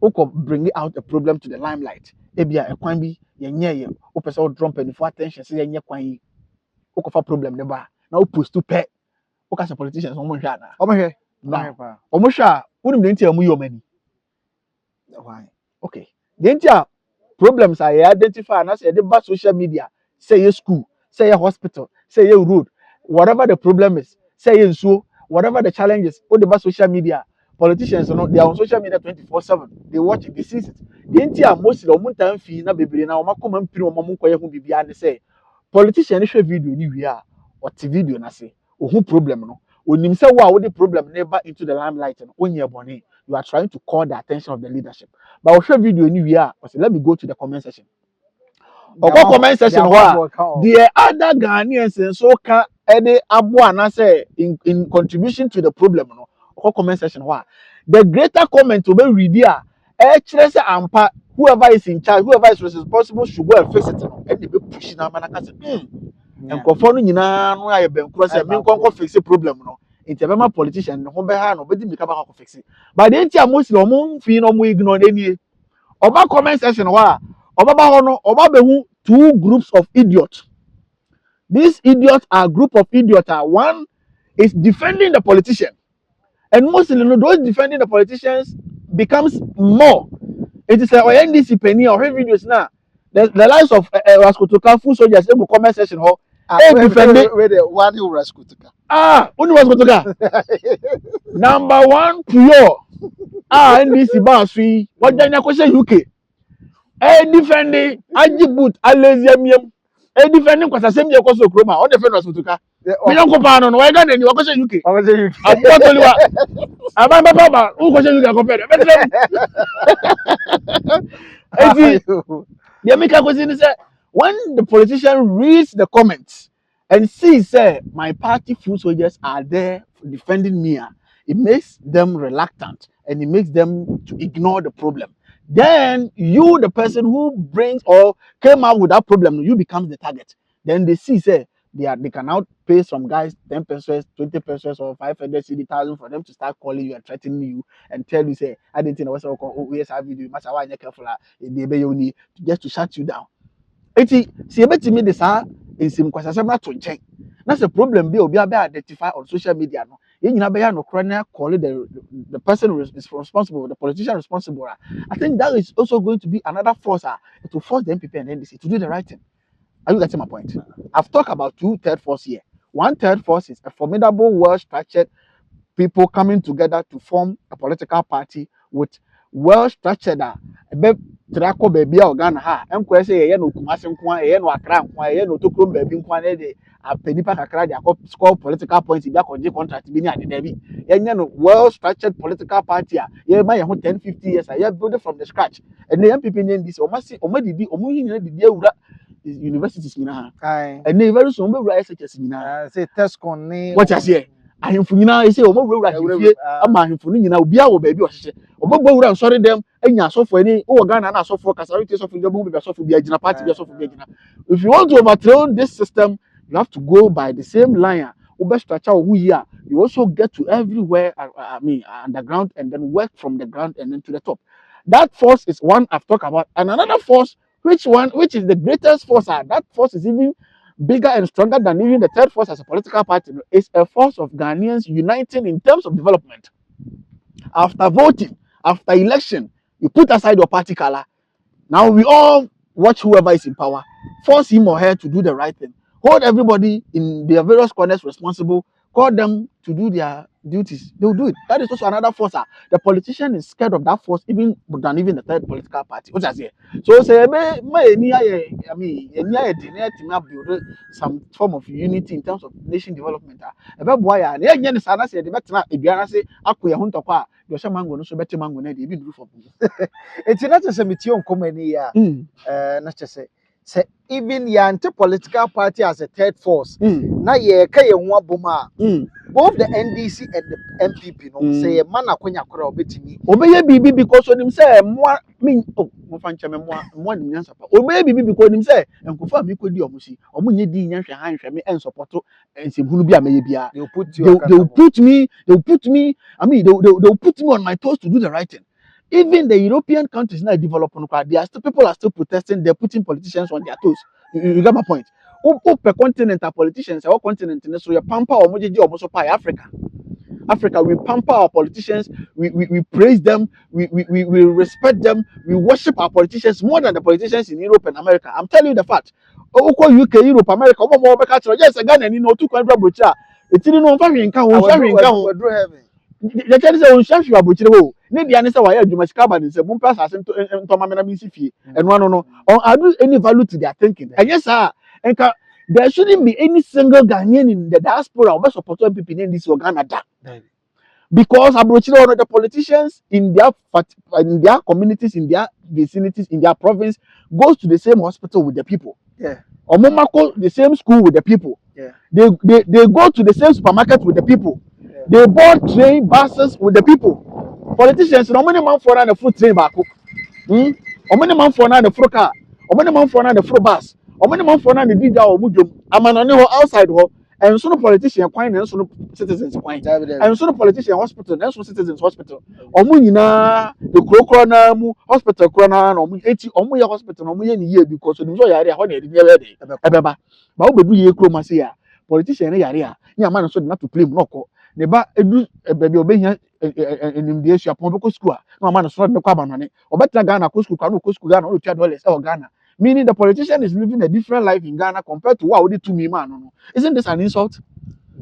B: Who could bring out a problem to the limelight? Ebia ekwan bi yenye who person drop any for attention say yenye kwan yi. Who could problem never. Now post to pay. Who can politicians omo hwa na?
A: Omo hwe.
B: Omo hwa, unim de ntia omo yi omani.
A: Why?
B: Okay. The ntia problems I identify and I say the bad social media, say your school, say your hospital, say your road, whatever the problem is, say your so whatever the challenge is, all the bad social media, politicians they are on social media 24/7. They watch it, they see it. The entire most of the time fee na bebre na oma come mpiri oma mo koye hu bibia ne say politician share video ni wi a or video na say who problem no onim say wa the problem never into the limelight no onye bone you are trying to call the attention of the leadership but we share video ni wi a let me go to the comment section. Comment section the other Ghanaians and so can any abua na say in contribution to the problem no or comment section why the greater comment to be read here say ampa whoever is in charge whoever is responsible should go and face it no and they be pushing am na ka say
A: Yeah.
B: nkofo no nyina no aye benkro say me nkonko fix the problem no nti be ma politician no ho be ha no be di mika ba ko fix but the ntia mostly omo fi no mo ignore any oba comment section wa oba ba ho no oba be hu two groups of idiots. These idiots are a group of idiots. One is defending the politician, and mostly those defending the politicians becomes more. It is a NDC penny or videos now. The lives of Raskutuka full soldiers able comment section ho.
A: Defending the one who Raskutuka.
B: Only Raskutuka. Number one pure. NDC basui. What then you question UK? Defending Ajibut Alezium. Defending because I same year because of Chroma. All the friend Raskutuka. Me don't go pan on. Why can't you question UK?
A: I was UK.
B: I'm not only one. I'm not Papa. Who question UK compare? The American question is when the politician reads the comments and sees say my party foot soldiers are there defending me, it makes them reluctant and it makes them to ignore the problem. Then you, the person who brings or came out with that problem, you become the target. Then they see say they can now pay some guys 10 pesos, 20 pesos, or 500 CD,000 for them to start calling you and threatening you and tell you say I didn't know what's yes I video must I careful they be you just to shut you down. Eti see ebetimi de saa nsim kwasasem na to nchen. That's a problem be obi be identify on social media no. Ye nyina be ya no kro na call the person who is responsible, the politician responsible. I think that is also going to be another force to force the MPP and NDC to do the right thing. Are you getting my point? I've talked about two third force here. One third force is a formidable, well-structured people coming together to form a political party with well-structured ebe trako baby a Ghana ha enko say ye no Kumasi nko ye no Accra nko ye no Tokrom baby nko na dey apenipa kakra dey score political points bi akoje contract bi ni ade da bi ye nya no well-structured political party a ye ma ye ho 10-50 years a ye build it from the scratch and the MPP name this omadi omuhini didi awura universities nyina ha and very soon be wura SHS nyina
A: say Tescon ni
B: what you say ahemfo nyina ese o mawura ahemfie ama ahemfo no nyina obi a wo baabi ohyehyɛ obogbo wura nsɔre dem anya asɔfo ani wo Ghana na asɔfo kasarite asɔfo dem be asɔfo bi agina party bi asɔfo bi agina if you want to overthrow this system you have to go by the same line wo be structure wo here you also get to everywhere I mean underground and then work from the ground and then to the top. That force is one I've talked about and another force which is the greatest force that force is even bigger and stronger than even the third force as a political party is a force of Ghanaians uniting in terms of development. After voting, after election, you put aside your party color. Now we all watch whoever is in power, force him or her to do the right thing, hold everybody in their various corners responsible, call them to do their duties. They'll do it. That is also another force. The politician is scared of that force even than even the third political party. What I say? So say I mean build some form of unity in terms of nation development. Boy, say the better say akuya huntokwa your mango no so better mango na dey be do for
A: it's not just a metion company ya not just say even your anti-political party as a third force na ye ka ye ho aboma both the NDC and the MPP no say man akonya kora obetimi
B: obeye bibi because onim say mo me mo fa nche me mo nim nyansa pa obeye bibi because onim say enkofa mi kodi omusi omo nye di nyanhwe ha nhwe me en support ensebunu bi ameye bia they will put me I mean they will put me on my toes to do the right thing. Even the European countries now developing, people are still protesting. They're putting politicians on their toes. You get my point? Per continent are politicians. Our continent, so you pamper or almost Africa. Africa, we pamper our politicians. We praise them. We respect them. We worship our politicians more than the politicians in Europe and America. I'm telling you the fact. UK, Europe, America, yes, again, and you know, 200 brocha. It's in no family the tell say on chef you abochire wo ne dia ne say why adwuma sika ba ne say bumpa asase nto ma na binsi fie eno ano no on adu any value to their thinking and yes sir enka there shouldn't be any single Ghanaian in the diaspora who support MPP in this Ghana da because abrochire the politicians in their communities in their vicinities in their province goes to the same hospital with the people
A: Yeah.
B: Omomako the same school with the people.
A: Yeah.
B: They go to the same supermarket with the people.
A: Yeah.
B: They board train buses with the people. Politicians, no money man for the food train back. Omani man for the fro car. Omani man for the fro bus. Omani man for the dida or mujum. Amano outside ho. And so no politician quine and so no citizens quine. And so no politician hospital and so citizens hospital. Omunina the crocona hospital crona no omuya hospital no muya year because you know yare ho na dey ready. Ebeba. Ba wo bedu ye kroma say ya. Politician yare a. Ni amana so not to play noko. Ne ba edu bebi obehia enimdie sua pon beko school a na amana so de kwa banane. Obetna Ghana ko school kwa no ko school Ghana no $2 e Ghana. Meaning the politician is living a different life in Ghana compared to what would do me man no. Isn't this an insult?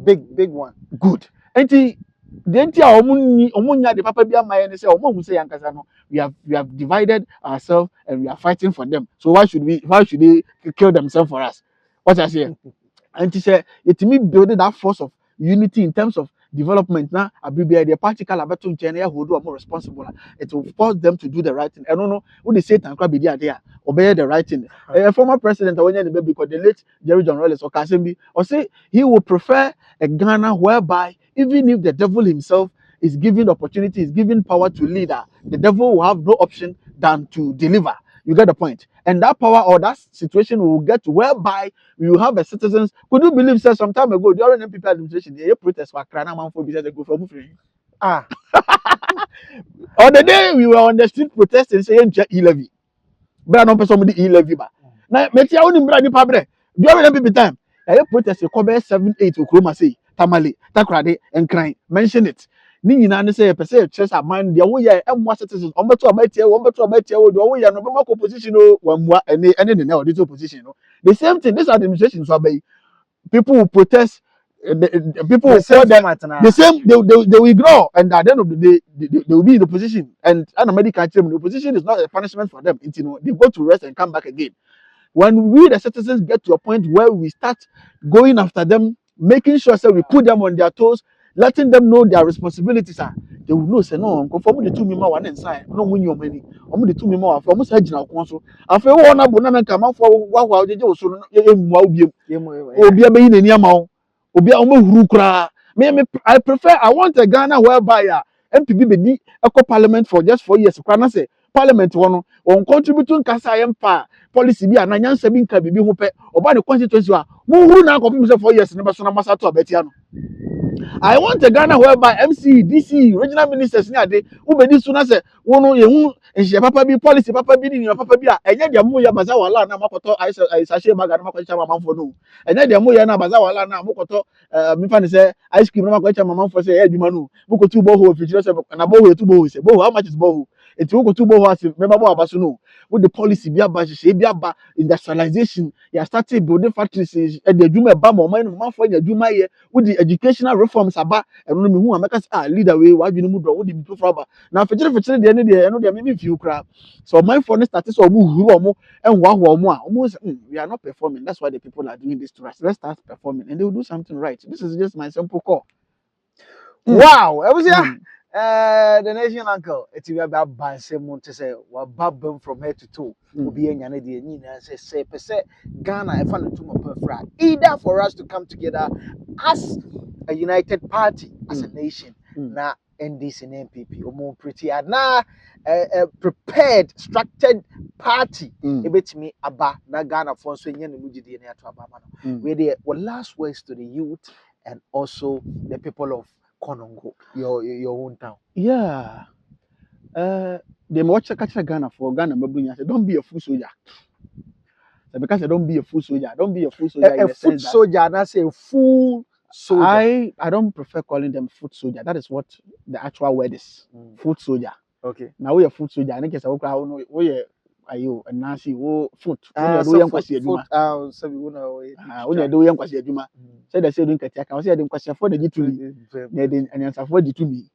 A: Big one.
B: Good. Enti the entire omunya the papa bia my say omo say yankasa no we have divided ourselves and we are fighting for them. So why should they kill themselves for us? What I say? And she said it me build that force of unity in terms of development now abibia the particle abeto nchene ya hold more responsible. It will force them to do the right thing. I don't know who they say tankra be there obey the right thing. A former president when the baby because the late Jerry John Rawlings or Kasembi or say he would prefer a Ghana whereby even if the devil himself is given opportunity, is given power to leader, the devil will have no option than to deliver. You get the point. And that power or that situation will get to whereby you have a citizens. Could you believe that some time ago during NPP administration, they protest for Krana man for business go from free.
A: Ah.
B: On the day we were on the street protesting saying e-levy. But I don't somebody e-levy ba. Now, me tia oni mbra ni pabre. During NPP time, they protest ko be 7-8 okroma say Tamale, Takrade and Crying. Mention it. Ni nyina ne say pese chess aman de wo ye emwa citizens ombeto abatie wo de wo ye no be mako position o wamwa ene ne na audit opposition no the same thing this administration so abai people will protest people will call them the same they will ignore and at the end of the day they will be in the position and medical the opposition is not a punishment for them you know they go to rest and come back again. When we the citizens get to a point where we start going after them, making sure that we put them on their toes, letting them know their responsibilities are, they will know say no, conform the 2 million one inside, no win your money, only the 2 million for almost hedging our council. After one abuna come out for what they do so obi abeyi nani amao, obi a huru kra. Me I prefer I want a Ghana whereby MPP be eco parliament for just 4 years. Kwana say parliament one on contributing kasa empa policy bi ananyansa bi nka bibi ho pe oba the constituency wa mo huru na akofim say 4 years ne be so na masa to abetia no. I want a Ghana whereby MC, DC, regional ministers ni ade who be this na say wono ye hu enhye papa bi policy papa bi ni papa bi a enye de mo ya baza wala na makoto sachet bag na makoto chama manfo no enye de mo ya na baza wala na makoto me fa ne say ice cream na makoto chama manfo say adwuma no makoto bo ho fitire say na bo ho etu bo ho say bo how much is bo ho eti makoto bo ho as member bo abaso no with the policy bi aba hye bi aba industrialization ya started building factories e de adwuma ba mo man manfo nya adwuma ye with the educational reforms aba eno no me hu ameka say leader we wadwene mu do wo de bi pro aba na fitire de ne de eno de me fi ukra so my phone started so omo huru omo enwa omo a omo say we are not performing that's why the people are doing this to us let's start performing and they will do something right. This is just my simple call.
A: Wow, it was the nation uncle. It's about Bansem to say what babum from head to toe will be any idea. Nina say per se Ghana I found to my either for us to come together as a united party, as a nation, na NDC and NPP, or more pretty na a prepared, structured party. A bit me aba na Ghana for so yen mujidi near to Abamano. Where they were last words to the youth and also the people of Konongo, your hometown.
B: Yeah. They watch a Ghana for Ghana. Don't be a fool soldier. Because I don't be a fool soldier. Don't be a fool soldier.
A: A foot soldier, and I say full soldier.
B: I don't prefer calling them foot soldier. That is what the actual word is. Foot soldier.
A: Okay.
B: Now we are foot soldier. I think it's a we are you and Nancy foot.
A: So we
B: do young kwasi adwuma. Say the same thing I say dem kwasi for the G2. And answer for the 2 me.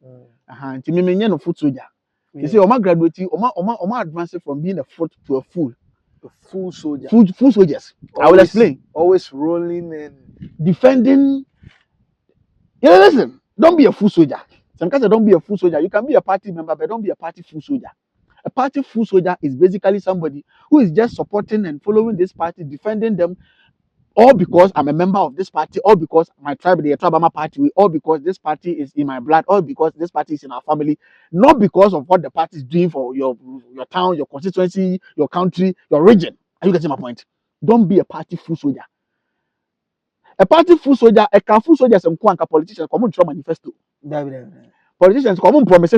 B: Nti me menye no foot soldier. You see, Oma graduate, Oma advance from being a foot to a fool.
A: A full soldier.
B: Full soldiers.
A: Always,
B: I will explain.
A: Always rolling and
B: defending. Yeah, listen. Don't be a full soldier. Sometimes don't be a full soldier. You can be a party member, but don't be a party full soldier. A party full soldier is basically somebody who is just supporting and following this party, defending them, all because I'm a member of this party, all because my tribe, the Tribama party, all because this party is in my blood, all because this party is in our family, not because of what the party is doing for your town, your constituency, your country, your region. Are you getting my point? Don't be a party full soldier. A party full soldier, a full soldier, some politicians come on manifesto. Politicians come on promise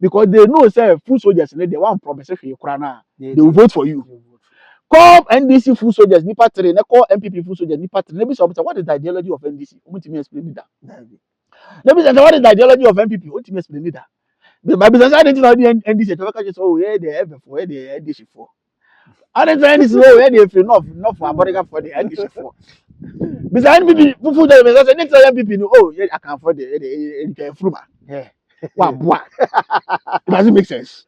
B: because they know say full soldiers they want promise they will vote for you. Call NDC full soldiers, Nipa 3, call MPP full soldiers, Nipa 3. Maybe something. What is the ideology of NDC? What me explain that? Maybe what is the ideology of MPP? What me explain that? My business I didn't know the NDC. Oh, yeah, they have for the NDC for. I didn't say NDC. Oh, yeah, they free not for America for the NDC for. Because NPP, full soldiers, because next MPP, oh, yeah, I can afford the Fruma. Yeah. Wow, it doesn't make sense.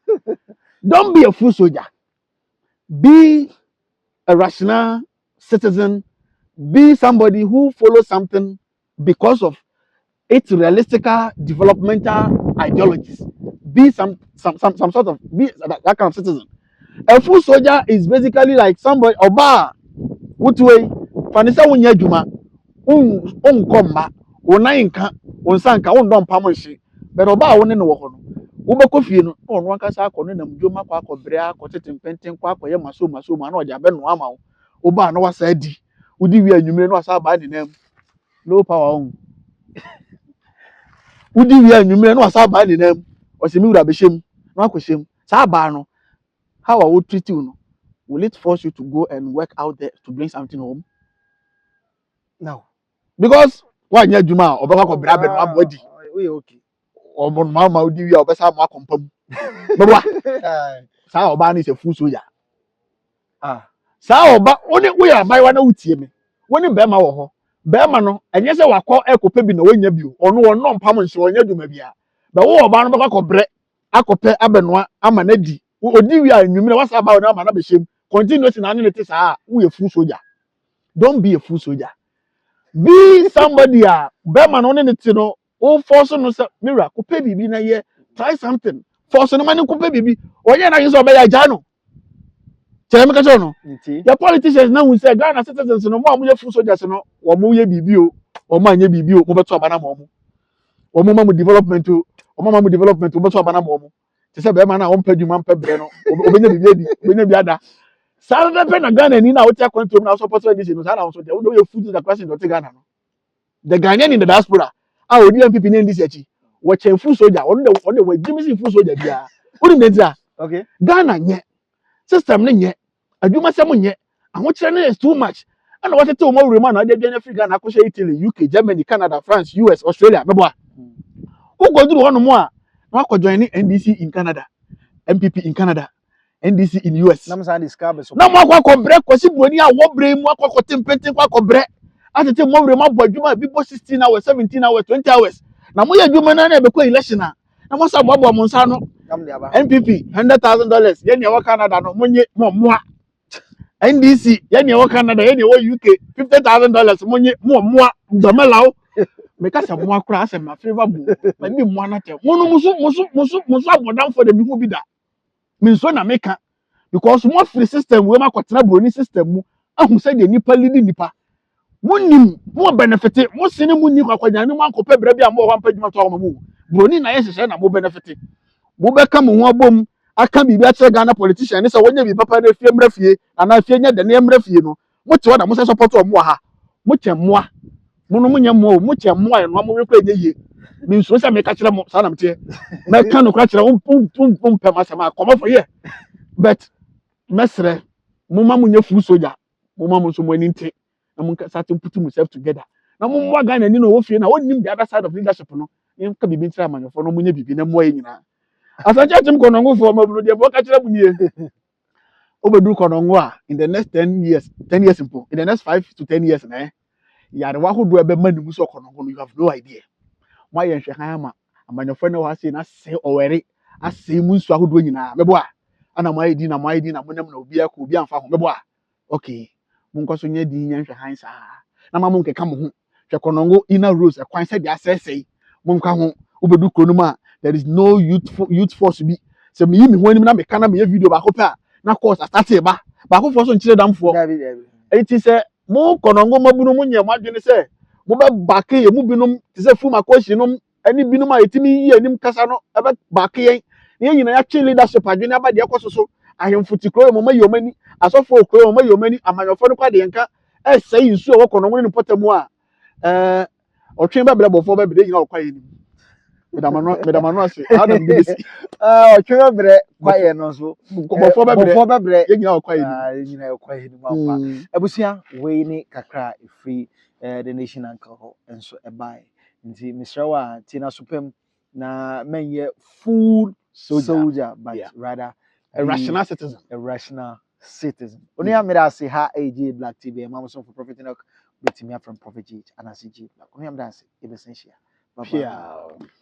B: Don't be a full soldier. Be a rational citizen, be somebody who follows something because of its realistic developmental ideologies. Be some sort of be that kind of citizen. A full soldier is basically like somebody oba what way fanisa wunya juma komba onanka onsanka ondon pamonshi but oba woni no wo ho no wobekọ fie no ono akasa akọ no nam dwom akọ bre akọ tetempenten kwa akọ ye maso ma na oja be no ama wo oba na wasa di wudi wi anwumre no wasa ba ni nam low power on wudi wi anwumre no wasa ba ni nam o se mi wura be shem no akọ sa ba no how I would treat you no will it force you to go and work out there to bring something home?
A: No,
B: because why nya dwuma obekọ akọ bre abe no abodi
A: we okay
B: omo mama wudi wi obesa mo akompam baba sa oba ni se full soldier saa oba woni we abayiwa na wutie me woni bema wo ho bema no enye se wakọ ekope bi na wonya bi ono wonno mpam nse wonya dwuma bia ba wo oba no bakọ bre akọpe abenoa ama na di odi wi anwumre wasa ba wona ama na behyem continuously na ne te saa wo ye full soldier. Don't be a full soldier. Be somebody bema no ne te no wo force no se mira kope bibi na ye try something force no mane kope bibi onye na yeso obeya ja no tell me kacho no the politicians now we say Ghana citizens no mo amuye full soldiers no wo mo ye bibi o wo mo anye bibi o mo beto abana mo wo mo ma development o wo mo ma development o beto abana mo te say be ma na wo mpadwuma mpabre no obenya bibi adi obenya bi ada sa be na Ghana ni na wo tia control na support this no sa na so wo ye full the question do te Ghana no the Ghanaian in the diaspora odi MPP na ndisi achi wo chen full soldier on the way jimisi full soldier bia wo ni mentia okay Ghana nye system ne nye adwuma sem nye ahokyere ne is too much and what tell mo wure ma na dey Ghana free Ghana akọ Italy UK Germany Canada France US Australia mebo who go do one more na akọ join NDC in Canada MPP in Canada NDC in US
A: na msa discover so
B: na mo akọ bre kwasi buoni a wo bre mu akọ tempenten akọ bre atete mo wure ma bo adwuma bi bo 16 hours 17 hours 20 hours na mo ya adwuma na be ko election na mo sa bo mo nsa no MPP $100,000 ye ne wo Canada no monye mo NDC ye ne wo Canada ye ne wo UK $50,000 monye mo domelawo me ka se mo akura ase ma favor bu ma bi mo na te mo no muso abodan for the bi hu bi da me so na meka because mo free system we ma kwotena broni system mu ahu se de nipa lidi nipa munim mo benefit mo sene munni kwakwanya ni mo akopɛ bra bi a mo ho ampadwuma to mo mu broni na yesese na mo benefit mo bɛka mo ho abom aka bibi a kyerɛ Ghana politician ne sɛ wonya bi papa na fie mra fie ana fie nya de ne mra fie no mo te wada mo sɛ support mo ha mo kyɛ moa mo no mo nya mo kyɛ moa no mo rekɔ enye yie me nso sɛ me ka kyerɛ mo sa na mte me ka no kra kyerɛ wo pum pɛ masɛm akɔmɔ for here but mesre mo ma mo nya full soldier mo ma mo so mo ani nte na mo start put yourself together na mo mo Ghana ni no wo fie na wonnim the other side of leadership no yem ka bibi ntira amanyofo no mo nya bibi na mo ayi nyina asacha tim konongo for mabru de bo ka kire mu nie obedu konongo a in the next 10 years in the next 5 to 10 years na yare wa hodo ebe manimu so konongo no you have no idea mo aye hwe han ama amanyofo na wa sei na sei owere asei mu nsu ahodo nyina mebo a ana mo ayi di na mo nam na obi akọ obi amfa ho mebo a okay mo nkoso nya di nya hwe han sa na ma mo nkeka mo ho hwe konongo ina rose ekwan se dia sesei mo nka ho obedu kronum a there is no youth force be sɛ meyi me ho anim na meka na meyɛ video baako pɛ a na course asate ba baako fo so nkyerɛ damfoɔ
A: Dabi.
B: enti sɛ mo kɔnɔngo mabunu mo nyɛ mo adwene sɛ mobɛ baake yɛ mu binom te sɛ fuma koshi nom ɛne binom a yɛtumi yi anim kasa no ɛbɛ baake yɛn na yɛn nyinaa yɛakye leadership adwene aba deɛ ɛkɔ so ahemfo ti kuro yɛ mɔmɔ yi ɔmɔ ani asɔfo kuro yɛ mɔmɔ yi ɔmɔ ani amanyɔfo no kɔ adeɛ nka ɛsɛe nsuo a ɛwɔ kɔnɔngo ne pɔtɛ mu a ɔtwe bɛbrɛ bɔfoɔ bɛbrɛ nyina ɔkɔ yɛ nim medamano ase adam de besi
A: ɔtwe brɛ kwae no so
B: bɔfoɔ bɛbrɛ yɛn nyina ɔkɔ yɛ nim
A: nyina ɔkɔ yɛ nim ampa abusua wei ne kakra free the nation anka hɔ nso ɛbae nti mesrɛ wa tina supem na menyɛ full soldier but rather
B: a rational citizen.
A: Only I made us say ha AJ Black TV and Mama for Prophet Enoch, bet me up from Prophet G and I see G Black. Only I'm dancing, it's essential. Bye.